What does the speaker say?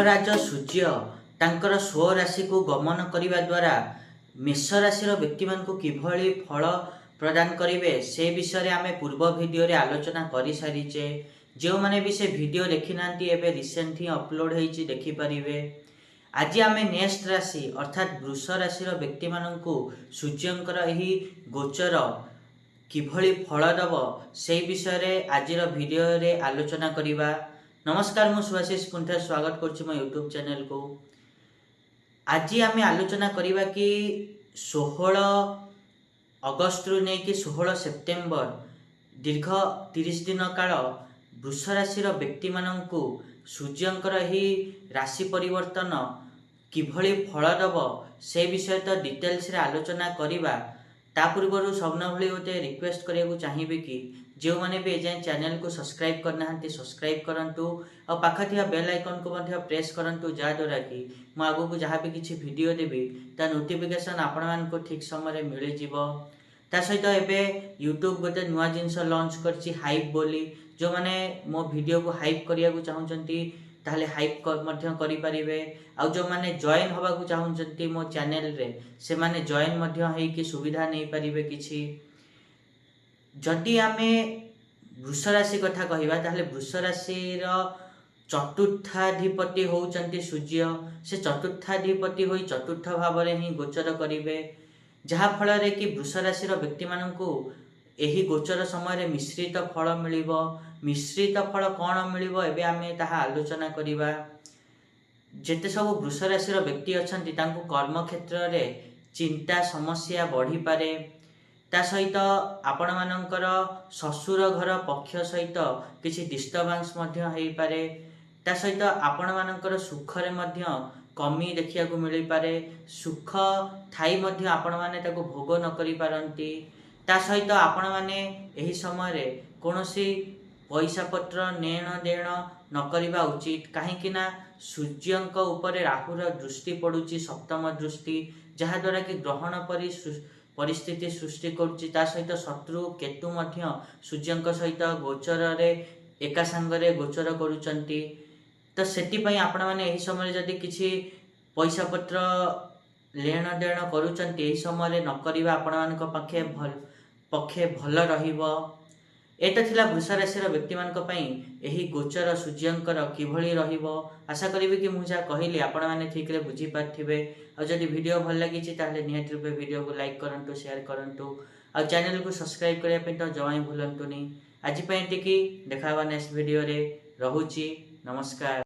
ଗ୍ରହରାଜ ସୂର୍ଯ୍ୟ ତାଙ୍କର ସ୍ୱରାଶିକୁ ଗମନ କରିବା ଦ୍ୱାରା ମେଷ ରାଶିର ବ୍ୟକ୍ତିମାନଙ୍କୁ କିଭଳି ଫଳ ପ୍ରଦାନ କରିବେ ସେ ବିଷୟରେ ଆମେ ପୂର୍ବ ଭିଡ଼ିଓରେ ଆଲୋଚନା କରିସାରିଛେ। ଯେଉଁମାନେ ବି ସେ ଭିଡ଼ିଓ ଦେଖିନାହାନ୍ତି ଏବେ ରିସେଣ୍ଟ ହିଁ ଅପଲୋଡ଼ ହେଇଛି, ଦେଖିପାରିବେ। ଆଜି ଆମେ ନେକ୍ସଟ ରାଶି ଅର୍ଥାତ୍ ବୃଷ ରାଶିର ବ୍ୟକ୍ତିମାନଙ୍କୁ ସୂର୍ଯ୍ୟଙ୍କର ଏହି ଗୋଚର କିଭଳି ଫଳ ଦେବ ସେହି ବିଷୟରେ ଆଜିର ଭିଡ଼ିଓରେ ଆଲୋଚନା କରିବା। नमस्कार, मु सुभाषिष पुनः स्वागत करुच्ची मो यूट्यूब चैनल को। आज आम आलोचना करवा कि 16 अगस्त रु नहीं कि 16 सेप्टेम्बर दीर्घ 30 दिन काल वृष राशि व्यक्ति मानू सूर्यंकर ही राशि परिवर्तन किभली फल दब से विषय तो डिटेल्स रे आलोचना करवा। ता पूर्व सबन भली गोटे रिक्वेस्ट करने चाहिए कि जो मैंने भी एजाए चैनल को सब्सक्राइब करना सब्सक्राइब करूँ और पाखे बेल आइकन को प्रेस करूँ, जहाँद्वारा कि मुझे आगू को जहाँ भी किसी वीडियो देवी ता नोटिफिकेशन आपण मानक ठीक समय मिल ता सहित एवं यूट्यूब गोटे नुआ जिनस लॉन्च करछि हाइप बोली। जो मैंने मो वीडियो को हाइप करने को चाहूँगी ताहले हाइप करें। आउ जो मैंने जॉइन हवा को चाहूँगी मो चैनल रे से माने जॉइन होइकि सुविधा नहीं पारिबे किछि। जदि आमे वृष राशि कथा कहवा ताहले वृष राशि चतुर्थाधिपति होउचंती सूर्य। से चतुर्थाधिपति होई चतुर्थ भाव में ही गोचर करिवे, जहा फल रे कि वृष राशि व्यक्ति मानू एही गोचर समय मिश्रित फल मिलिबो। मिश्रित फल कौन मिलिबो एबे आमे ताहा आलोचना करिबा। जेते सब वृष राशि व्यक्ति अछंती तांको कर्म क्षेत्र रे चिंता समस्या बढ़ी पारे। ता सहित आपण मानकर ससुर घर पक्ष सहित किसी डिस्टर्बांस हो पारे। ता सहित आपण मानकर सुख रे मध्य कमी देखिया को मिल पारे। सुख थाई मध्य आपण माने ताको भोग न करि पारंती। ता सहित आपण माने एही समय रे कोनोसी पैसा पत्र नेण देण न करिबा उचित, काहेकि ना सूर्यंक ऊपर राहुर दृष्टि पड़ुची, सप्तम दृष्टि, जहा द्वारा कि ग्रहण परिस्थिति सृष्टि करुच्ची। ता सहित शत्रु केतु मध्य सूर्यंक सहित गोचर रे एका संगरे गोचर करुचंती। तो सेतिपई आपण माने एही समय जदि किछि पैसा पत्र लेण देण करुचंती एही समय न करिबा आपण मानक पक्षे भल रहिबो। एटा थिला वृष राशि व्यक्ति मानक पई एही गोचर सूर्यंकर किभली रहिबो। आशा करिबे कि मु जा कहिली आपण माने ठीक रे बुझी पाथिबे। और जदि वीडियो भल लगी ताहले निहाती रूपे वीडियो को लाइक करंतु, शेयर करंतु और चैनल को सब्सक्राइब करने पे तो जमा भूलंतुनी। आज एतिकी, देखा नेक्स्ट वीडियो रे। रहुची, नमस्कार।